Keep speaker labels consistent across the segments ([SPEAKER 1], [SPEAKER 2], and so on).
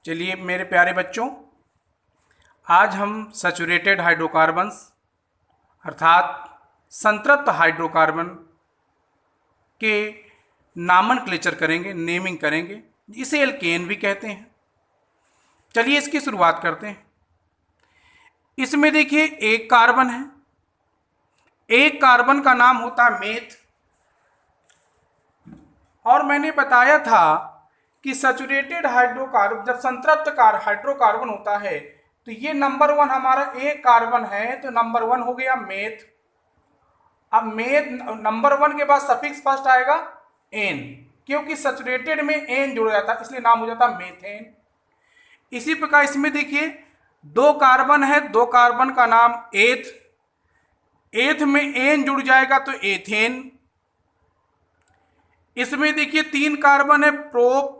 [SPEAKER 1] चलिए मेरे प्यारे बच्चों, आज हम सैचुरेटेड हाइड्रोकार्बन्स अर्थात संतृप्त हाइड्रोकार्बन के नामनक्लेचर करेंगे, नेमिंग करेंगे। इसे एल्केन भी कहते हैं। चलिए इसकी शुरुआत करते हैं। इसमें देखिए एक कार्बन है, एक कार्बन का नाम होता है मेथ। और मैंने बताया था कि सैचुरेटेड हाइड्रोकार्बन जब संतृप्त हाइड्रोकार्बन होता है तो ये नंबर 1 हमारा एक कार्बन है, तो नंबर 1 हो गया मेथ। अब मेथ नंबर 1 के बाद सफिक्स फर्स्ट आएगा एन, क्योंकि सैचुरेटेड में एन जुड़ जाता है इसलिए नाम हो जाता मेथेन। इसी प्रकार इसमें देखिए दो कार्बन है, दो कार्बन का नाम एथ, एथ में एन जुड़ जाएगा तो एथेन। इसमें देखिए 3 कार्बन है प्रोप,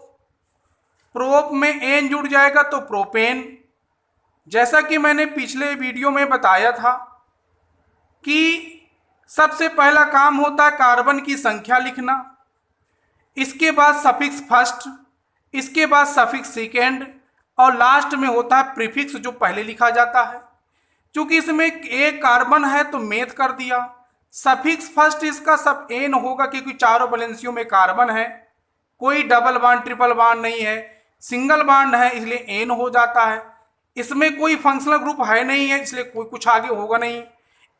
[SPEAKER 1] प्रोप में एन जुड़ जाएगा तो प्रोपेन। जैसा कि मैंने पिछले वीडियो में बताया था कि सबसे पहला काम होता है कार्बन की संख्या लिखना, इसके बाद सफिक्स फर्स्ट, इसके बाद सफिक्स सेकेंड और लास्ट में होता है प्रीफिक्स जो पहले लिखा जाता है। क्योंकि इसमें एक कार्बन है तो मेथ कर दिया, सफिक्स फर्स्ट इसका सब एन होगा क्योंकि चारों वैलेंसियों में कार्बन है, कोई डबल बॉन्ड ट्रिपल बॉन्ड नहीं है, सिंगल बॉन्ड है इसलिए एन हो जाता है। इसमें कोई फंक्शनल ग्रुप है नहीं है इसलिए कोई कुछ आगे होगा नहीं,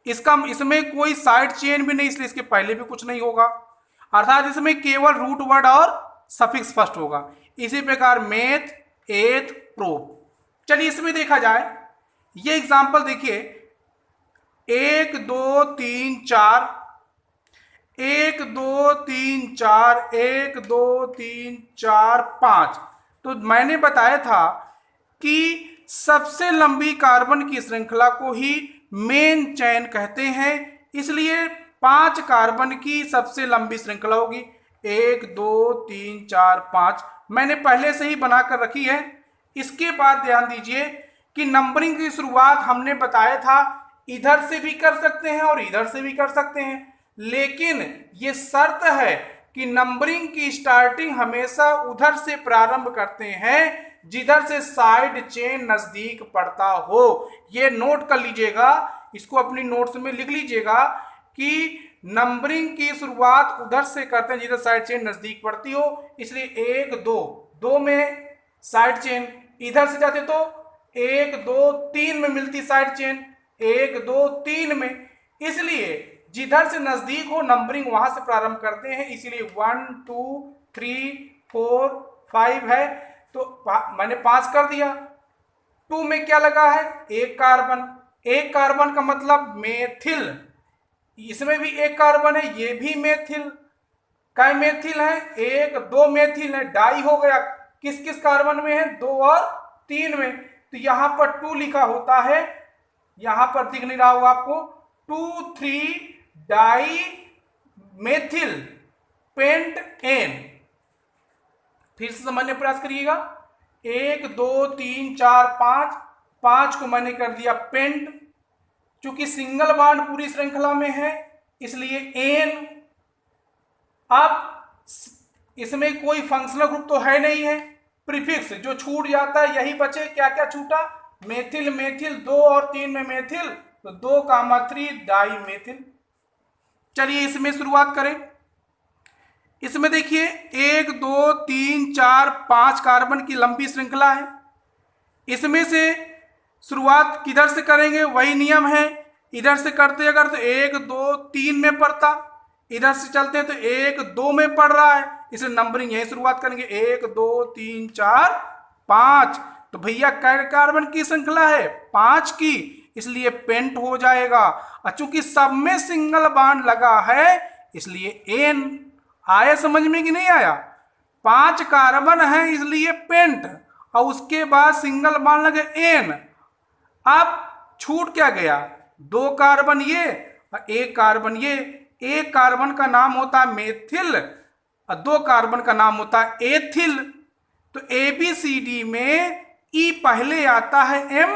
[SPEAKER 1] इसमें कोई साइड चेन भी नहीं इसलिए इसके पहले भी कुछ नहीं होगा, अर्थात इसमें केवल रूट वर्ड और सफिक्स फर्स्ट होगा। इसी प्रकार मेथ, एथ, प्रोप। चलिए इसमें देखा जाए, ये एग्जांपल देखिए 1 2 3 4, 1 2 3 4, 1 2 3 4 5। तो मैंने बताया था कि सबसे लंबी कार्बन की श्रृंखला को ही मेन चेन कहते हैं, इसलिए 5 कार्बन की सबसे लंबी श्रृंखला होगी 1 2 3 4 5। मैंने पहले से ही बनाकर रखी है। इसके बाद ध्यान दीजिए कि नंबरिंग की शुरुआत हमने बताया था इधर से भी कर सकते हैं और इधर से भी कर सकते हैं, लेकिन ये शर्त है कि नंबरिंग की स्टार्टिंग हमेशा उधर से प्रारंभ करते हैं जिधर से साइड चेन नजदीक पड़ता हो। ये नोट कर लीजिएगा, इसको अपनी नोट्स में लिख लीजिएगा कि नंबरिंग की शुरुआत उधर से करते हैं जिधर साइड चेन नजदीक पड़ती हो, इसलिए 1 2 2 में साइड चेन, इधर से जाते तो 1 2 3 में मिलती साइड चेन, 1 2 3 में, इसलिए जिधर से नजदीक हो नंबरिंग वहां से प्रारंभ करते हैं, इसीलिए 1 2 3 4 5 है तो मैंने 5 कर दिया। 2 में क्या लगा है, एक कार्बन, एक कार्बन का मतलब मेथिल, इसमें भी एक कार्बन है, ये भी मेथिल। क्या मेथिल है, 1 2 मेथिल है, डाई हो गया। किस किस कार्बन में है, 2 और 3 में, तो यहां पर 2 लिखा होता है, यहां पर दिख नहीं रहा होगा आपको, 2 3 डाई मेथिल पेंट एन। फिर से समझने प्रयास करिएगा, 1 2 3 4 5, 5 को मैंने कर दिया पेंट, चूंकि सिंगल बॉन्ड पूरी श्रृंखला में है इसलिए एन। अब इसमें कोई फंक्शनल ग्रुप तो है नहीं है, प्रीफिक्स जो छूट जाता है यही बचे, क्या क्या छूटा, मेथिल मेथिल, 2 और 3 में मेथिल तो 2 3 डाई मेथिल। चलिए इसमें शुरुआत करें। इसमें देखिए 1 2 3 4 5 कार्बन की लंबी श्रृंखला है, इसमें से शुरुआत किधर से करेंगे, वही नियम है, इधर से करते अगर तो 1 2 3 में पड़ता, इधर से चलते तो 1 2 में पड़ रहा है, इसलिए नंबरिंग यही शुरुआत करेंगे 1 2 3 4 5। तो भैया कार्बन की श्रृंखला है 5 की, इसलिए पेंट हो जाएगा, और चूंकि सब में सिंगल बॉन्ड लगा है इसलिए एन। आया समझ में कि नहीं आया, 5 कार्बन है इसलिए पेंट और उसके बाद सिंगल बॉन्ड लगे एन। अब छूट क्या गया, 2 कार्बन ये और 1 कार्बन ये, एक कार्बन का नाम होता है मेथिल और 2 कार्बन का नाम होता है एथिल। तो ABCD में E पहले आता है, M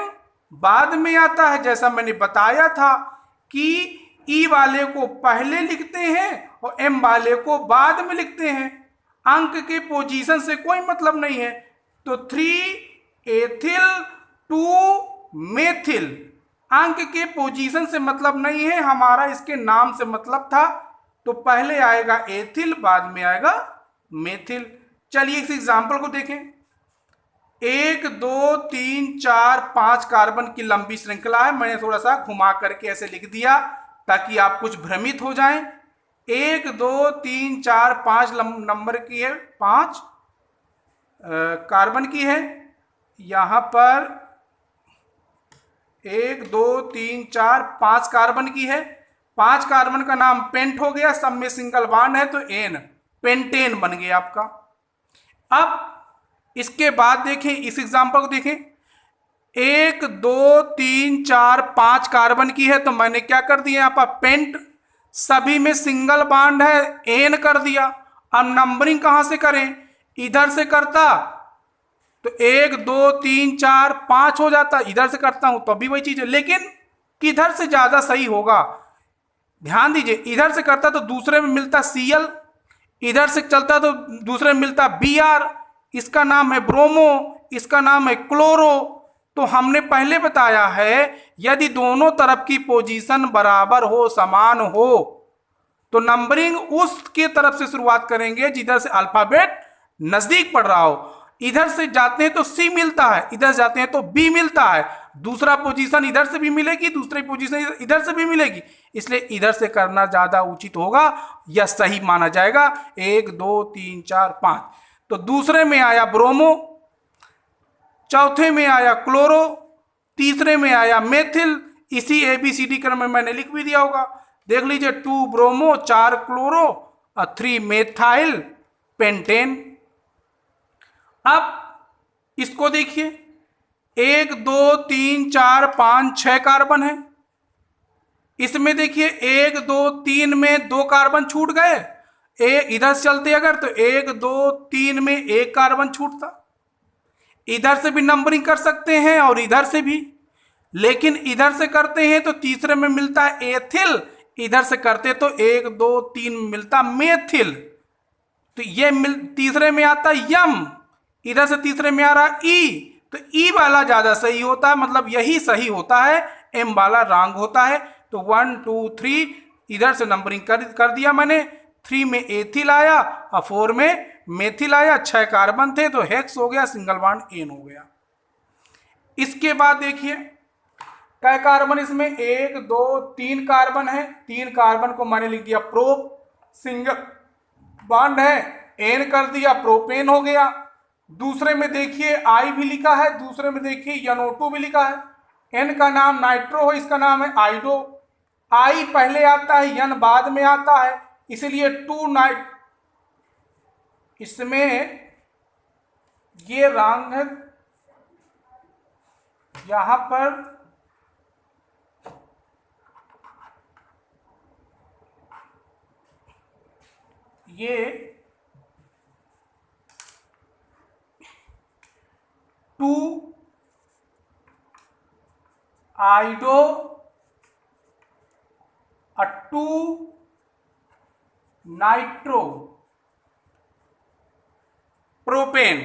[SPEAKER 1] बाद में आता है, जैसा मैंने बताया था कि E वाले को पहले लिखते हैं और M वाले को बाद में लिखते हैं, अंक के पोजीशन से कोई मतलब नहीं है। तो 3 एथिल टू मेथिल। अंक के पोजीशन से मतलब नहीं है, हमारा इसके नाम से मतलब था। तो पहले आएगा एथिल, बाद में आएगा मेथिल। चलिए इस एग्जाम्पल को देखें। 1 2 3 4 5 कार्बन की लंबी श्रृंखला है। मैंने थोड़ा सा घुमा करके ऐसे लिख दिया ताकि आप कुछ भ्रमित हो जाएं। 1 2 3 4 5 नंबर की है, 5 कार्बन की है। यहां पर 1 2 3 4 5 कार्बन की है। 5 कार्बन का नाम पेंट हो गया, सब में सिंगल बॉन्ड है तो एन, पेंटेन बन गया आपका। अब इसके बाद देखें, इस एग्जांपल को देखें। 1 2 3 4 5 कार्बन की है तो मैंने क्या कर दिया यहाँ पर, पेंट, सभी में सिंगल बॉन्ड है, एन कर दिया। अब नंबरिंग कहां से करें, इधर से करता तो 1 2 3 4 5 हो जाता, इधर से करता हूं तो भी वही चीज है, लेकिन किधर से ज्यादा सही होगा ध्यान दीजिए। इधर से करता तो दूसरे में मिलता Cl, इधर से चलता तो दूसरे में मिलता Br, इसका नाम है ब्रोमो, इसका नाम है क्लोरो। तो हमने पहले बताया है यदि दोनों तरफ की पोजीशन बराबर हो, समान हो, तो नंबरिंग उसके तरफ से शुरुआत करेंगे जिधर से अल्फाबेट नजदीक पड़ रहा हो। इधर से जाते हैं तो सी मिलता है, इधर जाते हैं तो बी मिलता है, दूसरा पोजीशन इधर से भी मिलेगी, दूसरी पोजीशन इधर से भी मिलेगी, इसलिए इधर से करना ज्यादा उचित होगा या सही माना जाएगा। 1 2 3 4 5, तो दूसरे में आया ब्रोमो, चौथे में आया क्लोरो, तीसरे में आया मेथिल। इसी ABCD क्रम में मैंने लिख भी दिया होगा, देख लीजिए। 2 ब्रोमो, 4 क्लोरो और 3 मेथाइल पेंटेन। अब इसको देखिए, 1 2 3 4 5 6 कार्बन है। इसमें देखिए 1 2 3 में 2 कार्बन छूट गए, इधर से चलते अगर तो 1 2 3 में 1 कार्बन छूटता। इधर से भी नंबरिंग कर सकते हैं और इधर से भी, लेकिन इधर से करते हैं तो तीसरे में मिलता है एथिल, इधर से करते तो 1 2 3 मिलता मेथिल। तो ये तीसरे में आता यम, इधर से तीसरे में आ रहा ई, तो ई वाला ज्यादा सही होता है, मतलब यही सही होता है, एम वाला रॉन्ग होता है। तो 1 2 3 इधर से नंबरिंग कर दिया मैंने। 3 में एथिल आया और 4 में मेथिल आया, 6 कार्बन थे तो हेक्स हो गया, सिंगल बॉन्ड एन हो गया। इसके बाद देखिए कै कार्बन, इसमें 1 2 3 कार्बन है। 3 कार्बन को मैंने लिख दिया प्रोप, सिंगल बॉन्ड है, एन कर दिया, प्रोपेन हो गया। दूसरे में देखिए आई भी लिखा है, दूसरे में देखिए NO2 भी लिखा है। एन का नाम नाइट्रो है, इसका नाम है आइडो। आई पहले आता है, एन बाद में आता है, इसलिए 2 नाइट, इसमें ये रंग है यहां पर, ये 2 आइडो और 2 नाइट्रो प्रोपेन।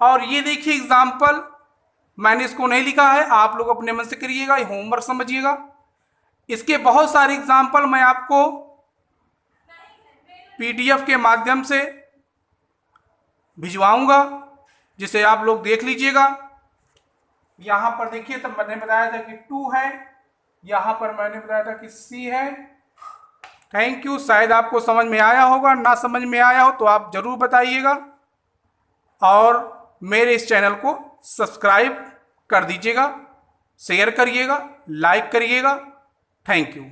[SPEAKER 1] और ये देखिए एग्जाम्पल, मैंने इसको नहीं लिखा है, आप लोग अपने मन से करिएगा, ये होमवर्क समझिएगा। इसके बहुत सारे एग्जाम्पल मैं आपको PDF के माध्यम से भिजवाऊंगा, जिसे आप लोग देख लीजिएगा। यहां पर देखिए, तो मैंने बताया था कि 2 है, यहां पर मैंने बताया था कि C है। थैंक यू, शायद आपको समझ में आया होगा, ना समझ में आया हो तो आप जरूर बताइएगा, और मेरे इस चैनल को सब्सक्राइब कर दीजिएगा, शेयर करिएगा, लाइक करिएगा। Thank you.